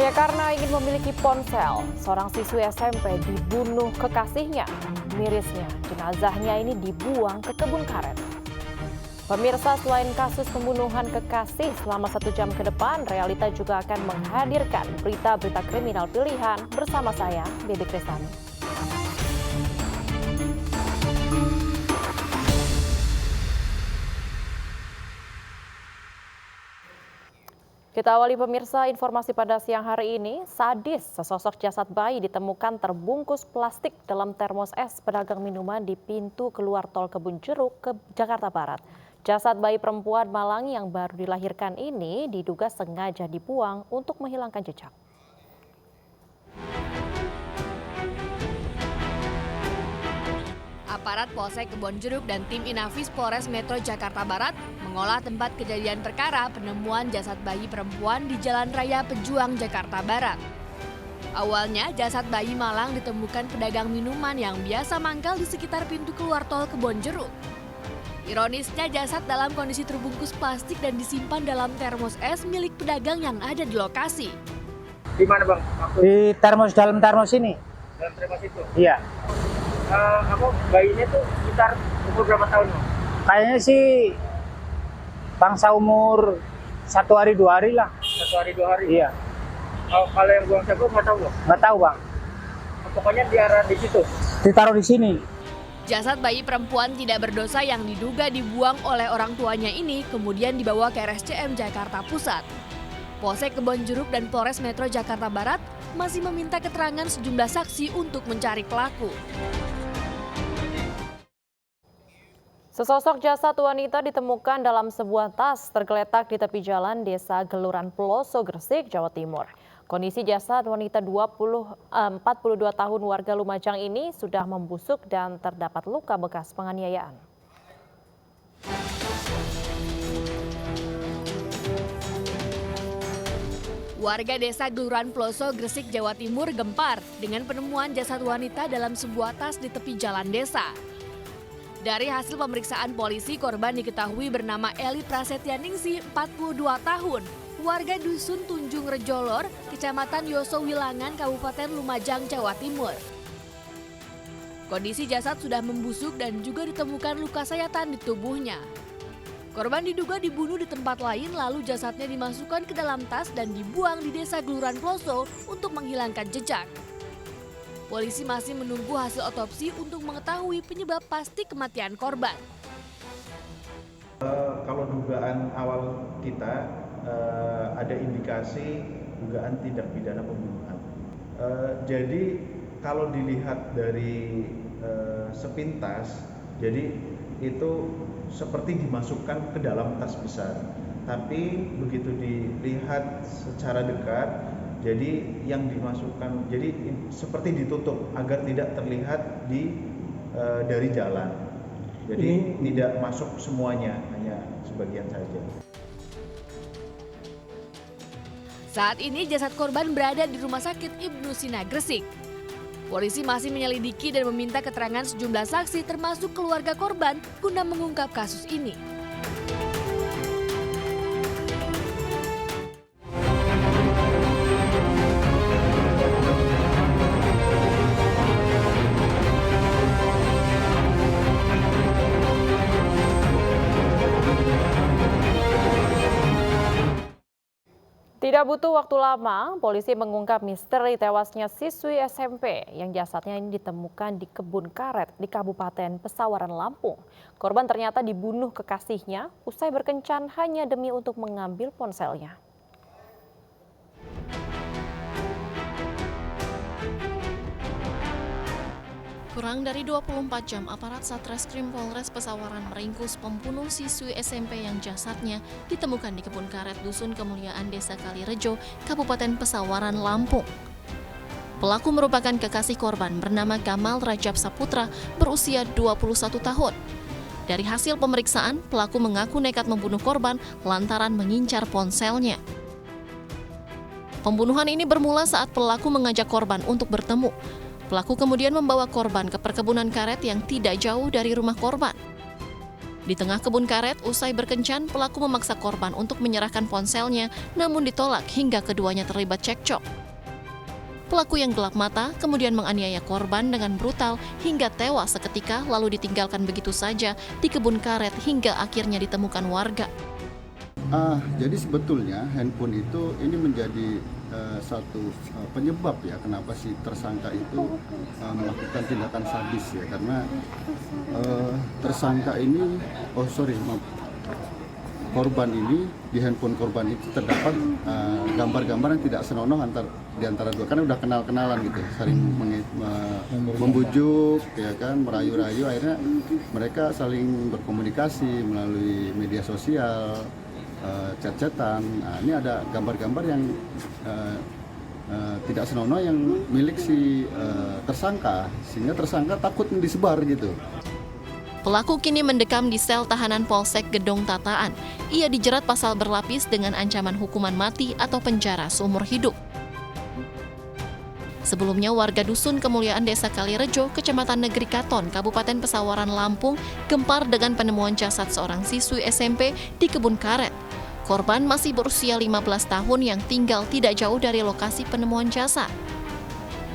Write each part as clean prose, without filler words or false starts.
Hanya karena ingin memiliki ponsel, seorang siswi SMP dibunuh kekasihnya. Mirisnya, jenazahnya ini dibuang ke kebun karet. Pemirsa, selain kasus pembunuhan kekasih selama 1 jam ke depan, Realita juga akan menghadirkan berita-berita kriminal pilihan bersama saya, Bibi Kristani. Kita awali pemirsa informasi pada siang hari ini. Sadis, sesosok jasad bayi ditemukan terbungkus plastik dalam termos es pedagang minuman di pintu keluar tol Kebun Jeruk ke Jakarta Barat. Jasad bayi perempuan Malang yang baru dilahirkan ini diduga sengaja dibuang untuk menghilangkan jejak. Aparat Polsek Kebon Jeruk dan tim Inafis Polres Metro Jakarta Barat mengolah tempat kejadian perkara penemuan jasad bayi perempuan di Jalan Raya Pejuang, Jakarta Barat. Awalnya, jasad bayi Malang ditemukan pedagang minuman yang biasa mangkal di sekitar pintu keluar tol Kebon Jeruk. Ironisnya, jasad dalam kondisi terbungkus plastik dan disimpan dalam termos es milik pedagang yang ada di lokasi. Di mana, Bang? Di dalam termos ini. Dalam termos itu? Iya. Bayinya tuh sekitar umur berapa tahun, Bang? Kayaknya sih bangsa umur 1 hari 2 hari lah. 1 hari 2 hari? Iya. Kalau yang buang sabu nggak tahu, Bang? Nggak tahu, Bang. Pokoknya diarah di situ? Ditaruh di sini. Jasad bayi perempuan tidak berdosa yang diduga dibuang oleh orang tuanya ini kemudian dibawa ke RSCM Jakarta Pusat. Polsek Kebon Jeruk dan Polres Metro Jakarta Barat masih meminta keterangan sejumlah saksi untuk mencari pelaku. Sesosok jasad wanita ditemukan dalam sebuah tas tergeletak di tepi jalan Desa Geluran Peloso, Gresik, Jawa Timur. Kondisi jasad wanita 42 tahun warga Lumajang ini sudah membusuk dan terdapat luka bekas penganiayaan. Warga Desa Geluran Peloso, Gresik, Jawa Timur gempar dengan penemuan jasad wanita dalam sebuah tas di tepi jalan desa. Dari hasil pemeriksaan polisi, korban diketahui bernama Eli Prasetyaningsih, 42 tahun, warga Dusun Tunjung Rejolor, Kecamatan Yoso Wilangan, Kabupaten Lumajang, Jawa Timur. Kondisi jasad sudah membusuk dan juga ditemukan luka sayatan di tubuhnya. Korban diduga dibunuh di tempat lain lalu jasadnya dimasukkan ke dalam tas dan dibuang di Desa Geluran Peloso untuk menghilangkan jejak. Polisi masih menunggu hasil otopsi untuk mengetahui penyebab pasti kematian korban. Kalau dugaan awal kita ada indikasi dugaan tindak pidana pembunuhan. Jadi kalau dilihat dari sepintas, jadi itu seperti dimasukkan ke dalam tas besar. Tapi begitu dilihat secara dekat, jadi yang dimasukkan jadi seperti ditutup agar tidak terlihat dari jalan. Jadi tidak masuk semuanya, hanya sebagian saja. Saat ini jasad korban berada di Rumah Sakit Ibnu Sina, Gresik. Polisi masih menyelidiki dan meminta keterangan sejumlah saksi termasuk keluarga korban guna mengungkap kasus ini. Tidak butuh waktu lama, polisi mengungkap misteri tewasnya siswi SMP yang jasadnya ini ditemukan di kebun karet di Kabupaten Pesawaran, Lampung. Korban ternyata dibunuh kekasihnya usai berkencan hanya demi untuk mengambil ponselnya. Kurang dari 24 jam, aparat Satreskrim Polres Pesawaran meringkus pembunuh siswi SMP yang jasadnya ditemukan di kebun karet Dusun Kemuliaan Desa Kalirejo, Kabupaten Pesawaran, Lampung. Pelaku merupakan kekasih korban bernama Gamal Rajab Saputra berusia 21 tahun. Dari hasil pemeriksaan, pelaku mengaku nekat membunuh korban lantaran mengincar ponselnya. Pembunuhan ini bermula saat pelaku mengajak korban untuk bertemu. Pelaku kemudian membawa korban ke perkebunan karet yang tidak jauh dari rumah korban. Di tengah kebun karet, usai berkencan, pelaku memaksa korban untuk menyerahkan ponselnya, namun ditolak hingga keduanya terlibat cekcok. Pelaku yang gelap mata kemudian menganiaya korban dengan brutal hingga tewas seketika, lalu ditinggalkan begitu saja di kebun karet hingga akhirnya ditemukan warga. Jadi sebetulnya handphone itu ini menjadi satu penyebab ya kenapa si tersangka itu melakukan tindakan sadis ya, karena tersangka ini korban ini, di handphone korban itu terdapat gambar-gambar yang tidak senonoh di antara dua, karena udah kenal-kenalan gitu, saling membujuk ya kan, merayu-rayu, akhirnya mereka saling berkomunikasi melalui media sosial, chat-chatan. Nah, ini ada gambar-gambar yang tidak senonoh yang milik si tersangka, sehingga tersangka takut disebar gitu. Pelaku kini mendekam di sel tahanan Polsek Gedong Tataan. Ia dijerat pasal berlapis dengan ancaman hukuman mati atau penjara seumur hidup. Sebelumnya, warga Dusun Kemuliaan Desa Kalirejo, Kecamatan Negeri Katon, Kabupaten Pesawaran, Lampung, gempar dengan penemuan jasad seorang siswi SMP di kebun karet. Korban masih berusia 15 tahun yang tinggal tidak jauh dari lokasi penemuan jasad.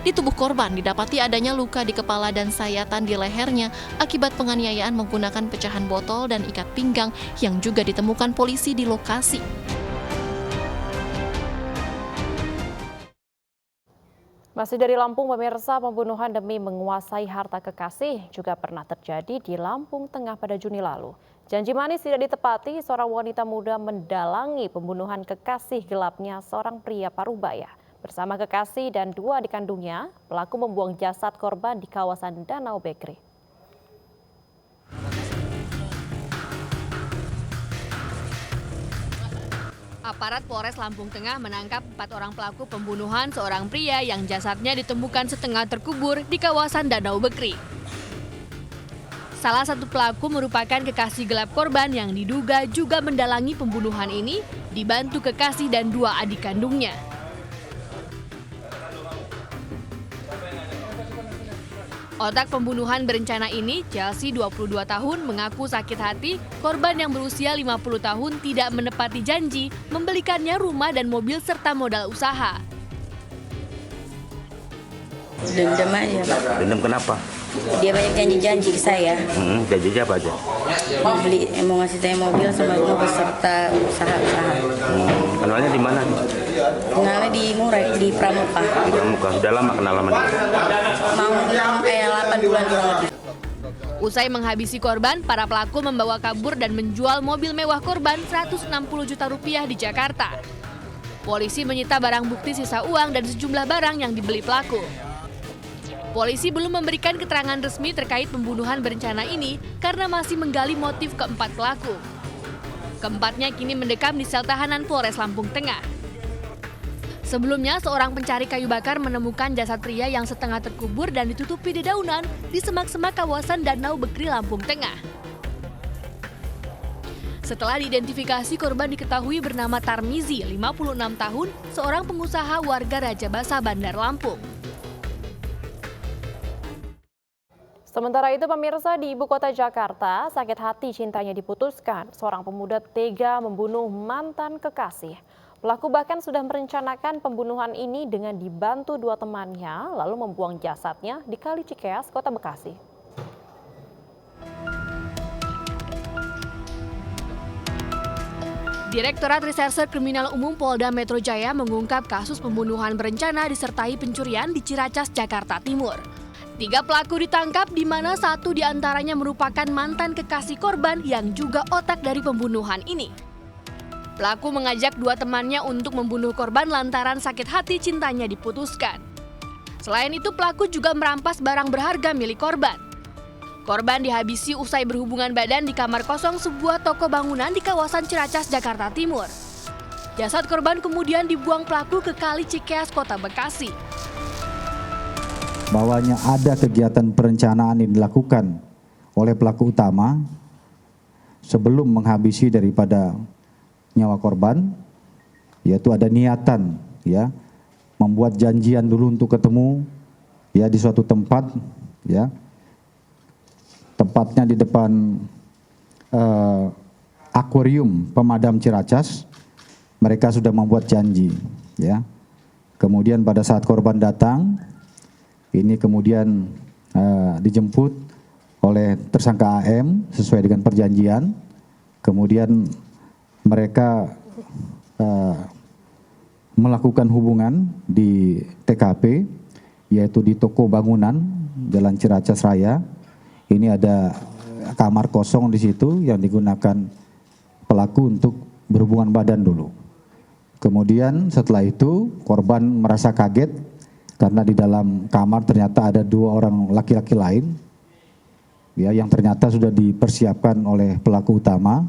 Di tubuh korban didapati adanya luka di kepala dan sayatan di lehernya akibat penganiayaan menggunakan pecahan botol dan ikat pinggang yang juga ditemukan polisi di lokasi. Masih dari Lampung, pemirsa, pembunuhan demi menguasai harta kekasih juga pernah terjadi di Lampung Tengah pada Juni lalu. Janji manis tidak ditepati, seorang wanita muda mendalangi pembunuhan kekasih gelapnya seorang pria Parubaya. Bersama kekasih dan dua adik kandungnya, pelaku membuang jasad korban di kawasan Danau Bekri. Aparat Polres Lampung Tengah menangkap 4 orang pelaku pembunuhan seorang pria yang jasadnya ditemukan setengah terkubur di kawasan Danau Bekri. Salah satu pelaku merupakan kekasih gelap korban yang diduga juga mendalangi pembunuhan ini, dibantu kekasih dan dua adik kandungnya. Otak pembunuhan berencana ini, Chelsea 22 tahun, mengaku sakit hati korban yang berusia 50 tahun tidak menepati janji membelikannya rumah dan mobil serta modal usaha. Dendam aja, Pak. Dendam kenapa? Dia banyak janji-janji ke saya. Janji apa aja? Mau ngasih saya mobil sama rumah beserta usaha-usaha. Kenalnya di mana? Kenalnya di Murai, di Pramuka. Di Pramuka. Sudah lama kenal sama dia? Mau 8 bulan kurang lebih. Usai menghabisi korban, para pelaku membawa kabur dan menjual mobil mewah korban 160 juta rupiah di Jakarta. Polisi menyita barang bukti sisa uang dan sejumlah barang yang dibeli pelaku. Polisi belum memberikan keterangan resmi terkait pembunuhan berencana ini karena masih menggali motif keempat pelaku. Keempatnya kini mendekam di sel tahanan Polres Lampung Tengah. Sebelumnya, seorang pencari kayu bakar menemukan jasad pria yang setengah terkubur dan ditutupi dedaunan di semak-semak kawasan Danau Bekri, Lampung Tengah. Setelah diidentifikasi, korban diketahui bernama Tarmizi, 56 tahun, seorang pengusaha warga Raja Basa, Bandar Lampung. Sementara itu, pemirsa, di ibu kota Jakarta, sakit hati cintanya diputuskan. Seorang pemuda tega membunuh mantan kekasih. Pelaku bahkan sudah merencanakan pembunuhan ini dengan dibantu dua temannya, lalu membuang jasadnya di Kali Cikeas, Kota Bekasi. Direktorat Reserse Kriminal Umum Polda Metro Jaya mengungkap kasus pembunuhan berencana disertai pencurian di Ciracas, Jakarta Timur. 3 pelaku ditangkap, di mana 1 diantaranya merupakan mantan kekasih korban yang juga otak dari pembunuhan ini. Pelaku mengajak 2 temannya untuk membunuh korban lantaran sakit hati cintanya diputuskan. Selain itu, pelaku juga merampas barang berharga milik korban. Korban dihabisi usai berhubungan badan di kamar kosong sebuah toko bangunan di kawasan Ciracas, Jakarta Timur. Jasad korban kemudian dibuang pelaku ke Kali Cikeas, Kota Bekasi. Bahwanya ada kegiatan perencanaan yang dilakukan oleh pelaku utama sebelum menghabisi daripada nyawa korban, yaitu ada niatan ya membuat janjian dulu untuk ketemu ya di suatu tempat ya, tepatnya di depan akuarium pemadam Ciracas, mereka sudah membuat janji, ya. Kemudian pada saat korban datang, ini kemudian dijemput oleh tersangka AM sesuai dengan perjanjian. Kemudian mereka melakukan hubungan di TKP, yaitu di toko bangunan Jalan Ciracas Raya. Ini ada kamar kosong di situ yang digunakan pelaku untuk berhubungan badan dulu. Kemudian setelah itu korban merasa kaget karena di dalam kamar ternyata ada 2 orang laki-laki lain, ya, yang ternyata sudah dipersiapkan oleh pelaku utama,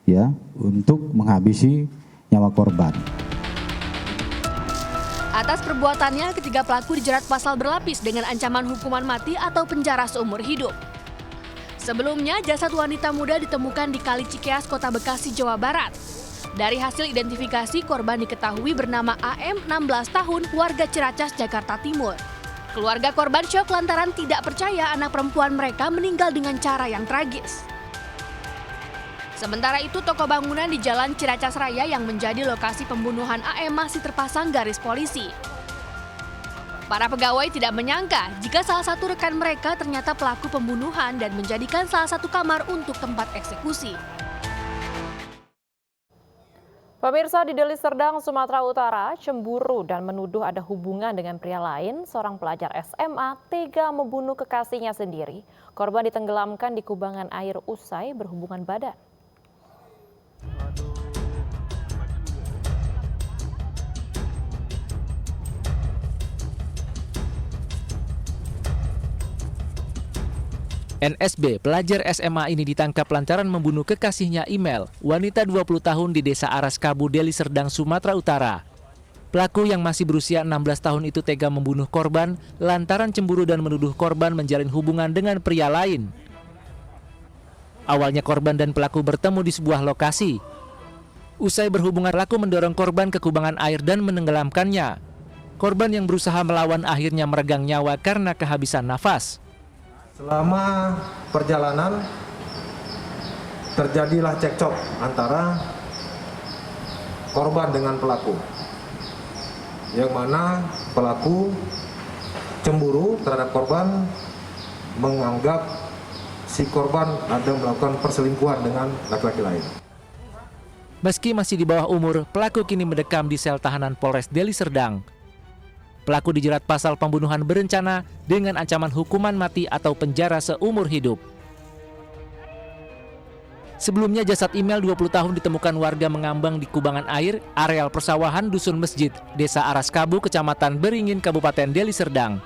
ya, untuk menghabisi nyawa korban. Atas perbuatannya, ketiga pelaku dijerat pasal berlapis dengan ancaman hukuman mati atau penjara seumur hidup. Sebelumnya, jasad wanita muda ditemukan di Kali Cikeas, Kota Bekasi, Jawa Barat. Dari hasil identifikasi, korban diketahui bernama AM, 16 tahun, warga Ciracas, Jakarta Timur. Keluarga korban syok lantaran tidak percaya anak perempuan mereka meninggal dengan cara yang tragis. Sementara itu, toko bangunan di Jalan Ciracas Raya yang menjadi lokasi pembunuhan AM masih terpasang garis polisi. Para pegawai tidak menyangka jika salah satu rekan mereka ternyata pelaku pembunuhan dan menjadikan salah satu kamar untuk tempat eksekusi. Pemirsa, di Deli Serdang, Sumatera Utara, cemburu dan menuduh ada hubungan dengan pria lain, seorang pelajar SMA tega membunuh kekasihnya sendiri. Korban ditenggelamkan di kubangan air usai berhubungan badan. NSB, pelajar SMA ini ditangkap lantaran membunuh kekasihnya Imel, wanita 20 tahun di Desa Araskabu, Deli Serdang, Sumatera Utara. Pelaku yang masih berusia 16 tahun itu tega membunuh korban lantaran cemburu dan menuduh korban menjalin hubungan dengan pria lain. Awalnya korban dan pelaku bertemu di sebuah lokasi. Usai berhubungan, pelaku mendorong korban ke kubangan air dan menenggelamkannya. Korban yang berusaha melawan akhirnya meregang nyawa karena kehabisan nafas. Selama perjalanan terjadilah cekcok antara korban dengan pelaku, yang mana pelaku cemburu terhadap korban, menganggap si korban ada melakukan perselingkuhan dengan laki-laki lain. Meski masih di bawah umur, pelaku kini mendekam di sel tahanan Polres Deli Serdang. Pelaku dijerat pasal pembunuhan berencana dengan ancaman hukuman mati atau penjara seumur hidup. Sebelumnya jasad Imel 20 tahun ditemukan warga mengambang di kubangan air areal persawahan Dusun Masjid, Desa Araskabu, Kecamatan Beringin, Kabupaten Deli Serdang.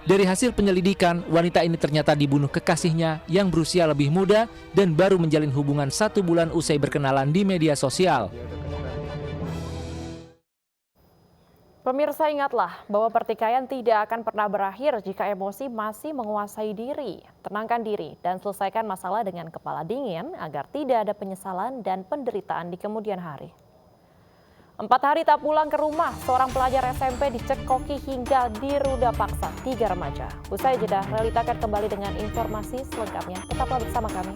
Dari hasil penyelidikan, wanita ini ternyata dibunuh kekasihnya yang berusia lebih muda dan baru menjalin hubungan 1 bulan usai berkenalan di media sosial. Pemirsa, ingatlah bahwa pertikaian tidak akan pernah berakhir jika emosi masih menguasai diri. Tenangkan diri dan selesaikan masalah dengan kepala dingin agar tidak ada penyesalan dan penderitaan di kemudian hari. 4 hari tak pulang ke rumah, seorang pelajar SMP dicekoki hingga diruda paksa 3 remaja. Usai jeda, Relita akan kembali dengan informasi selengkapnya. Tetaplah bersama kami.